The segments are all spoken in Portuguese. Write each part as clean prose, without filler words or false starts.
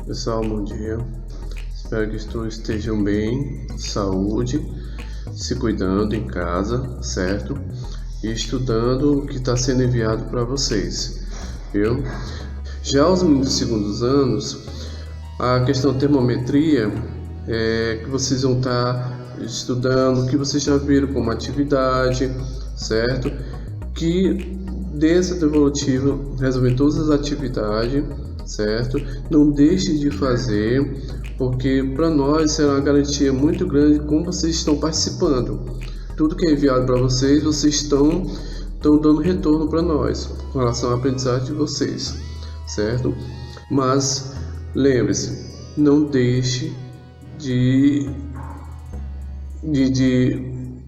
Pessoal, bom dia. Espero que todos estejam bem, saúde, se cuidando em casa, certo? E estudando o que está sendo enviado para vocês, viu? Já os meninos dos segundos anos, a questão da termometria é que vocês vão estar estudando, que vocês já viram como atividade, certo? Que dentro do evolutivo resolver todas as atividades, certo? Não deixe de fazer, porque para nós será uma garantia muito grande como vocês estão participando. Tudo que é enviado para vocês, vocês estão dando retorno para nós com relação à aprendizagem de vocês, certo? Mas lembre-se, não deixe de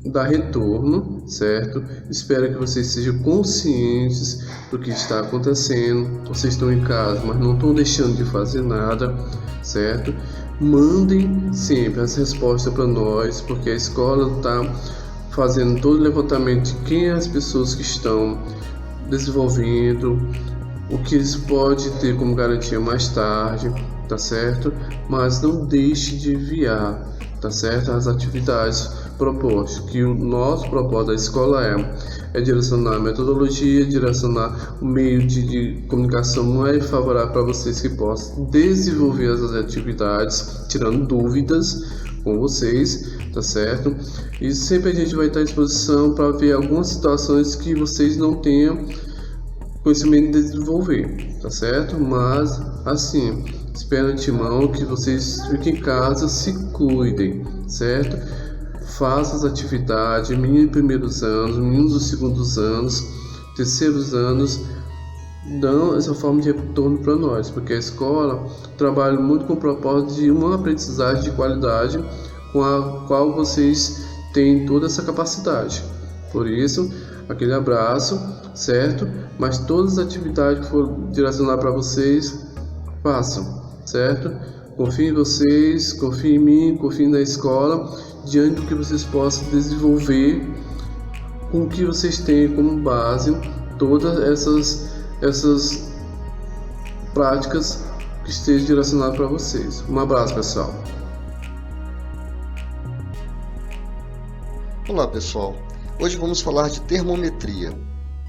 dar retorno, certo? Espero que vocês sejam conscientes do que está acontecendo. Vocês estão em casa, mas não estão deixando de fazer nada, certo? Mandem sempre as respostas para nós, porque a escola está fazendo todo o levantamento de quem as pessoas que estão desenvolvendo, o que eles podem ter como garantia mais tarde, tá certo? Mas não deixe de enviar, tá certo? As atividades propostas, que o nosso propósito da escola é direcionar a metodologia, direcionar o meio de comunicação mais favorável para vocês que possam desenvolver as atividades, tirando dúvidas com vocês, tá certo? E sempre a gente vai estar à disposição para ver algumas situações que vocês não tenham conhecimento de desenvolver, tá certo? Mas assim, espero de antemão que vocês fiquem em casa, se cuidem, certo? Façam as atividades, meninos de primeiros anos, meninos dos segundos anos, terceiros anos, dão essa forma de retorno para nós, porque a escola trabalha muito com o propósito de uma aprendizagem de qualidade com a qual vocês têm toda essa capacidade. Por isso, aquele abraço, certo? Mas todas as atividades que for direcionar para vocês, façam, certo? Confie em vocês, confie em mim, confie na escola, diante do que vocês possam desenvolver com o que vocês têm como base todas essas práticas que estejam direcionadas para vocês. Um abraço, pessoal. Olá, pessoal. Hoje vamos falar de termometria.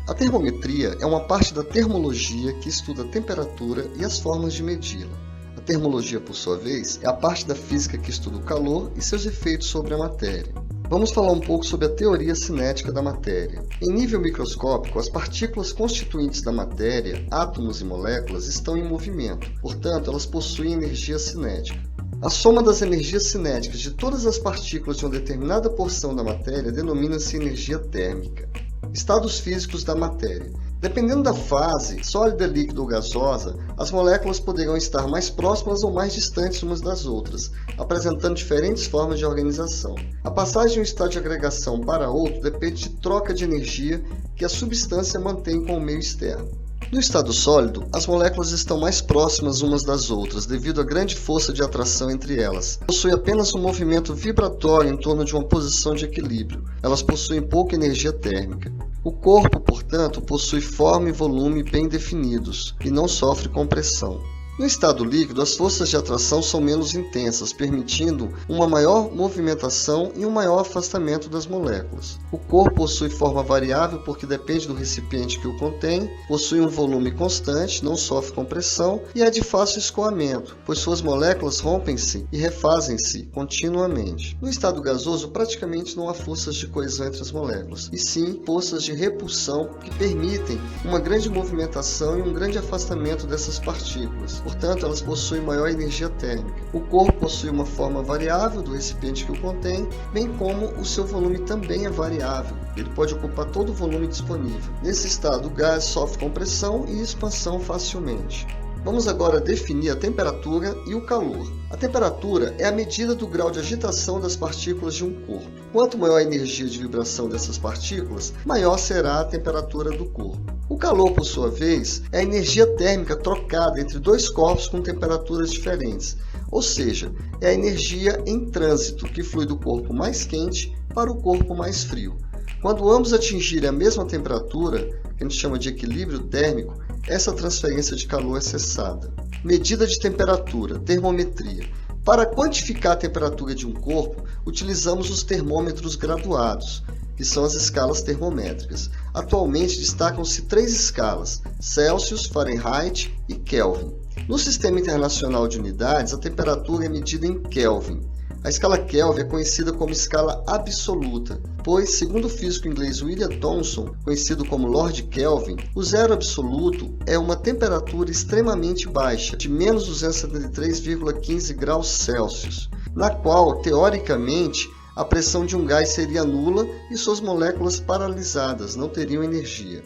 A termometria é uma parte da termologia que estuda a temperatura e as formas de medi-la. A termologia, por sua vez, é a parte da física que estuda o calor e seus efeitos sobre a matéria. Vamos falar um pouco sobre a teoria cinética da matéria. Em nível microscópico, as partículas constituintes da matéria, átomos e moléculas, estão em movimento, portanto, elas possuem energia cinética. A soma das energias cinéticas de todas as partículas de uma determinada porção da matéria denomina-se energia térmica. Estados físicos da matéria. Dependendo da fase, sólida, líquida ou gasosa, as moléculas poderão estar mais próximas ou mais distantes umas das outras, apresentando diferentes formas de organização. A passagem de um estado de agregação para outro depende de troca de energia que a substância mantém com o meio externo. No estado sólido, as moléculas estão mais próximas umas das outras devido à grande força de atração entre elas. Possuem apenas um movimento vibratório em torno de uma posição de equilíbrio. Elas possuem pouca energia térmica. O corpo, portanto, possui forma e volume bem definidos e não sofre compressão. No estado líquido, as forças de atração são menos intensas, permitindo uma maior movimentação e um maior afastamento das moléculas. O corpo possui forma variável porque depende do recipiente que o contém, possui um volume constante, não sofre compressão e é de fácil escoamento, pois suas moléculas rompem-se e refazem-se continuamente. No estado gasoso, praticamente não há forças de coesão entre as moléculas, e sim forças de repulsão que permitem uma grande movimentação e um grande afastamento dessas partículas. Portanto, elas possuem maior energia térmica. O corpo possui uma forma variável do recipiente que o contém, bem como o seu volume também é variável. Ele pode ocupar todo o volume disponível. Nesse estado, o gás sofre compressão e expansão facilmente. Vamos agora definir a temperatura e o calor. A temperatura é a medida do grau de agitação das partículas de um corpo. Quanto maior a energia de vibração dessas partículas, maior será a temperatura do corpo. O calor, por sua vez, é a energia térmica trocada entre dois corpos com temperaturas diferentes, ou seja, é a energia em trânsito que flui do corpo mais quente para o corpo mais frio. Quando ambos atingirem a mesma temperatura, que a gente chama de equilíbrio térmico, essa transferência de calor é cessada. Medida de temperatura, termometria. Para quantificar a temperatura de um corpo, utilizamos os termômetros graduados, que são as escalas termométricas. Atualmente destacam-se 3 escalas: Celsius, Fahrenheit e Kelvin. No Sistema Internacional de Unidades, a temperatura é medida em Kelvin. A escala Kelvin é conhecida como escala absoluta, pois, segundo o físico inglês William Thomson, conhecido como Lord Kelvin, o zero absoluto é uma temperatura extremamente baixa, de menos 273,15 graus Celsius, na qual, teoricamente, a pressão de um gás seria nula e suas moléculas paralisadas, não teriam energia.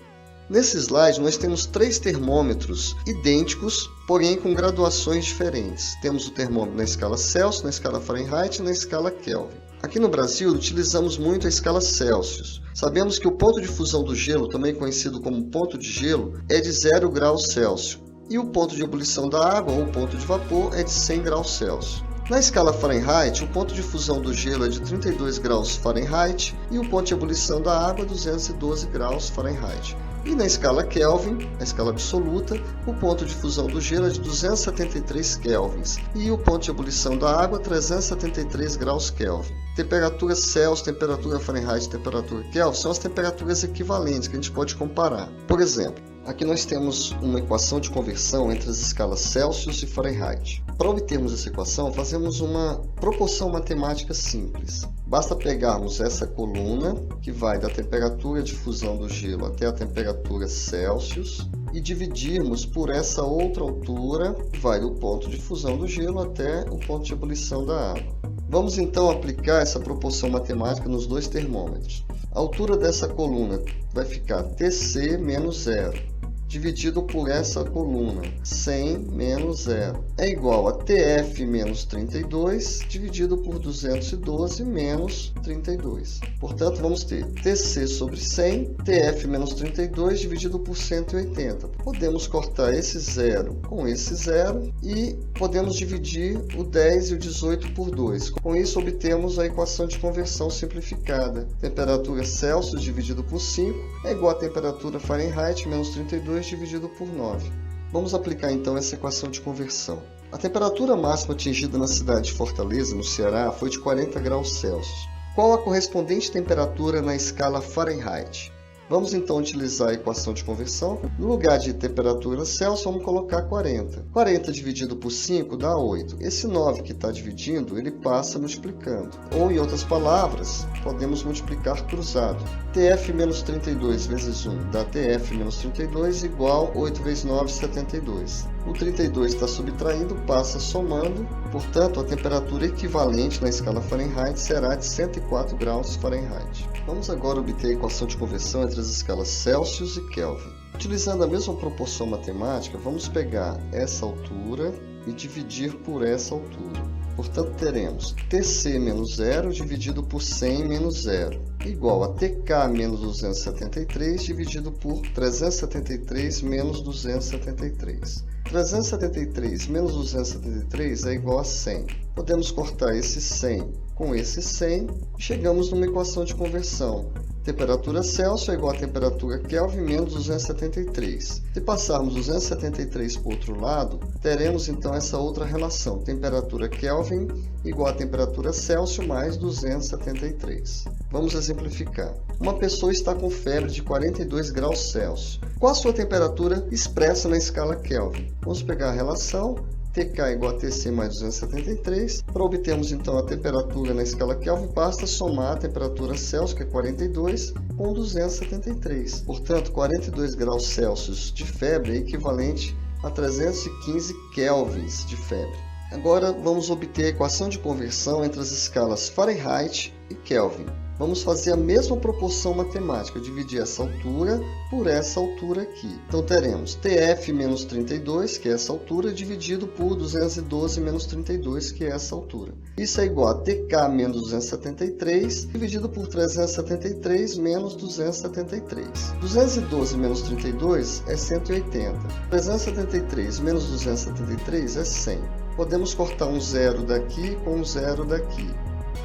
Nesse slide, nós temos 3 termômetros idênticos, porém com graduações diferentes. Temos o termômetro na escala Celsius, na escala Fahrenheit e na escala Kelvin. Aqui no Brasil, utilizamos muito a escala Celsius. Sabemos que o ponto de fusão do gelo, também conhecido como ponto de gelo, é de 0 graus Celsius. E o ponto de ebulição da água, ou ponto de vapor, é de 100 graus Celsius. Na escala Fahrenheit, o ponto de fusão do gelo é de 32 graus Fahrenheit e o ponto de ebulição da água é 212 graus Fahrenheit. E na escala Kelvin, a escala absoluta, o ponto de fusão do gelo é de 273 kelvins e o ponto de ebulição da água 373 graus Kelvin. Temperatura Celsius, temperatura Fahrenheit e temperatura Kelvin são as temperaturas equivalentes que a gente pode comparar. Por exemplo, aqui nós temos uma equação de conversão entre as escalas Celsius e Fahrenheit. Para obtermos essa equação, fazemos uma proporção matemática simples. Basta pegarmos essa coluna, que vai da temperatura de fusão do gelo até a temperatura Celsius, e dividirmos por essa outra altura, que vai do ponto de fusão do gelo até o ponto de ebulição da água. Vamos então aplicar essa proporção matemática nos 2 termômetros. A altura dessa coluna vai ficar Tc menos 0. Dividido por essa coluna, 100 menos 0, é igual a TF menos 32, dividido por 212 menos 32. Portanto, vamos ter TC sobre 100, TF menos 32, dividido por 180. Podemos cortar esse 0 com esse 0 e podemos dividir o 10 e o 18 por 2. Com isso, obtemos a equação de conversão simplificada. Temperatura Celsius dividido por 5 é igual a temperatura Fahrenheit menos 32 dividido por 9. Vamos aplicar então essa equação de conversão. A temperatura máxima atingida na cidade de Fortaleza, no Ceará, foi de 40 graus Celsius. Qual a correspondente temperatura na escala Fahrenheit? Vamos então utilizar a equação de conversão. No lugar de temperatura Celsius, vamos colocar 40. 40 dividido por 5 dá 8. Esse 9 que está dividindo, ele passa multiplicando. Ou, em outras palavras, podemos multiplicar cruzado. TF menos 32 vezes 1 dá TF menos 32 igual 8 vezes 9, 72. O 32 está subtraindo, passa somando. Portanto, a temperatura equivalente na escala Fahrenheit será de 104 graus Fahrenheit. Vamos agora obter a equação de conversão entre as escalas Celsius e Kelvin. Utilizando a mesma proporção matemática, vamos pegar essa altura e dividir por essa altura. Portanto, teremos Tc menos 0 dividido por 100 menos 0, igual a Tk menos 273 dividido por 373 menos 273. 373 menos 273 é igual a 100. Podemos cortar esse 100 com esse 100 e chegamos numa equação de conversão. Temperatura Celsius é igual a temperatura Kelvin menos 273. Se passarmos 273 para o outro lado, teremos então essa outra relação. Temperatura Kelvin igual a temperatura Celsius mais 273. Vamos exemplificar. Uma pessoa está com febre de 42 graus Celsius. Qual a sua temperatura expressa na escala Kelvin? Vamos pegar a relação. Tk igual a Tc mais 273. Para obtermos então a temperatura na escala Kelvin, basta somar a temperatura Celsius, que é 42, com 273. Portanto, 42 graus Celsius de febre é equivalente a 315 kelvins de febre. Agora vamos obter a equação de conversão entre as escalas Fahrenheit e Kelvin. Vamos fazer a mesma proporção matemática, dividir essa altura por essa altura aqui. Então teremos TF menos 32, que é essa altura, dividido por 212 menos 32, que é essa altura. Isso é igual a TK menos 273, dividido por 373 menos 273. 212 menos 32 é 180. 373 menos 273 é 100. Podemos cortar um zero daqui com um zero daqui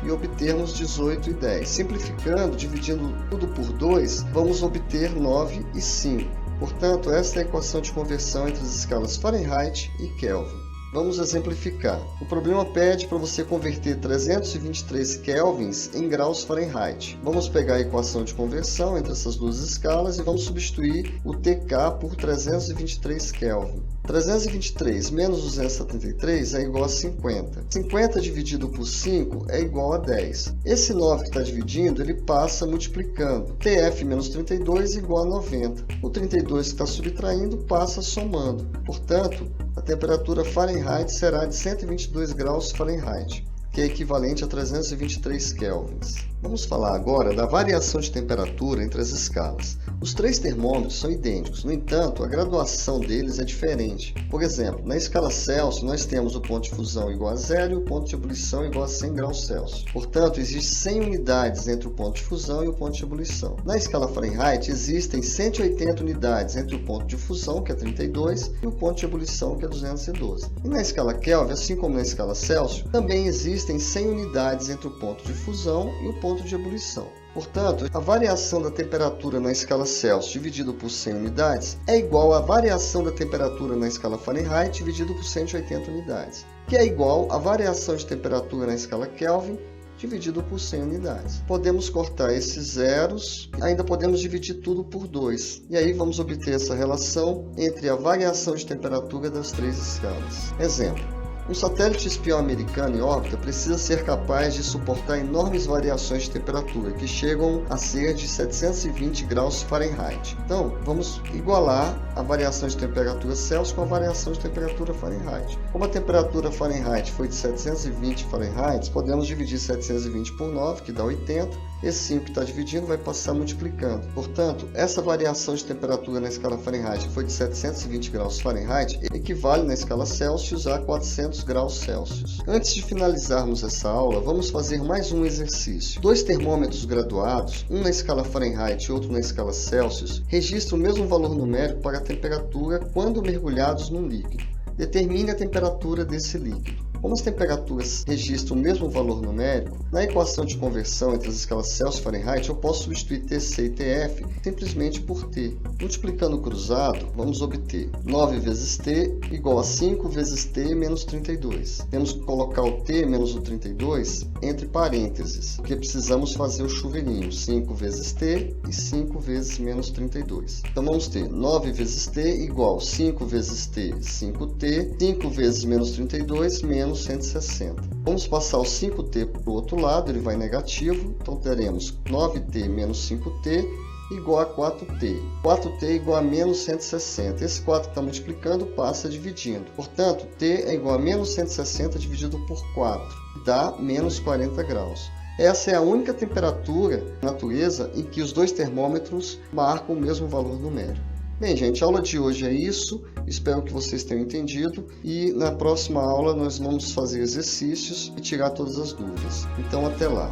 e obtermos 18 e 10. Simplificando, dividindo tudo por 2, vamos obter 9 e 5. Portanto, esta é a equação de conversão entre as escalas Fahrenheit e Kelvin. Vamos exemplificar. O problema pede para você converter 323 kelvins em graus Fahrenheit. Vamos pegar a equação de conversão entre essas duas escalas e vamos substituir o TK por 323 Kelvin. 323 menos 273 é igual a 50. 50 dividido por 5 é igual a 10. Esse 9 que está dividindo, ele passa multiplicando. TF menos 32 é igual a 90. O 32 que está subtraindo passa somando. Portanto, a temperatura Fahrenheit será de 122 graus Fahrenheit, que é equivalente a 323 kelvins. Vamos falar agora da variação de temperatura entre as escalas. Os três termômetros são idênticos, no entanto, a graduação deles é diferente. Por exemplo, na escala Celsius, nós temos o ponto de fusão igual a 0 e o ponto de ebulição igual a 100 graus Celsius. Portanto, existem 100 unidades entre o ponto de fusão e o ponto de ebulição. Na escala Fahrenheit, existem 180 unidades entre o ponto de fusão, que é 32, e o ponto de ebulição, que é 212. E na escala Kelvin, assim como na escala Celsius, também existem 100 unidades entre o ponto de fusão e o ponto de ebulição. Portanto, a variação da temperatura na escala Celsius dividido por 100 unidades é igual à variação da temperatura na escala Fahrenheit dividido por 180 unidades, que é igual à variação de temperatura na escala Kelvin dividido por 100 unidades. Podemos cortar esses zeros, ainda podemos dividir tudo por 2. E aí vamos obter essa relação entre a variação de temperatura das três escalas. Exemplo. Um satélite espião americano em órbita precisa ser capaz de suportar enormes variações de temperatura, que chegam a ser de 720 graus Fahrenheit. Então, vamos igualar a variação de temperatura Celsius com a variação de temperatura Fahrenheit. Como a temperatura Fahrenheit foi de 720 Fahrenheit, podemos dividir 720 por 9, que dá 80. Esse 5 que está dividindo vai passar multiplicando. Portanto, essa variação de temperatura na escala Fahrenheit foi de 720 graus Fahrenheit, equivale na escala Celsius a 400 graus Celsius. Antes de finalizarmos essa aula, vamos fazer mais um exercício. Dois termômetros graduados, um na escala Fahrenheit e outro na escala Celsius, registram o mesmo valor numérico para a temperatura quando mergulhados num líquido. Determine a temperatura desse líquido. Como as temperaturas registram o mesmo valor numérico, na equação de conversão entre as escalas Celsius e Fahrenheit, eu posso substituir TC e TF simplesmente por T. Multiplicando o cruzado, vamos obter 9 vezes T igual a 5 vezes T menos 32. Temos que colocar o T menos o 32 entre parênteses, porque precisamos fazer o chuveirinho, 5 vezes T e 5 vezes menos 32. Então vamos ter 9 vezes T igual a 5 vezes T, 5T, 5 vezes menos 32 menos 160. Vamos passar o 5t para o outro lado, ele vai negativo, então teremos 9t menos 5t igual a 4t. 4t igual a menos 160. Esse 4 que está multiplicando passa dividindo. Portanto, t é igual a menos 160 dividido por 4, dá menos 40 graus. Essa é a única temperatura na natureza em que os dois termômetros marcam o mesmo valor numérico. Bem, gente, a aula de hoje é isso. Espero que vocês tenham entendido e na próxima aula nós vamos fazer exercícios e tirar todas as dúvidas. Então, até lá!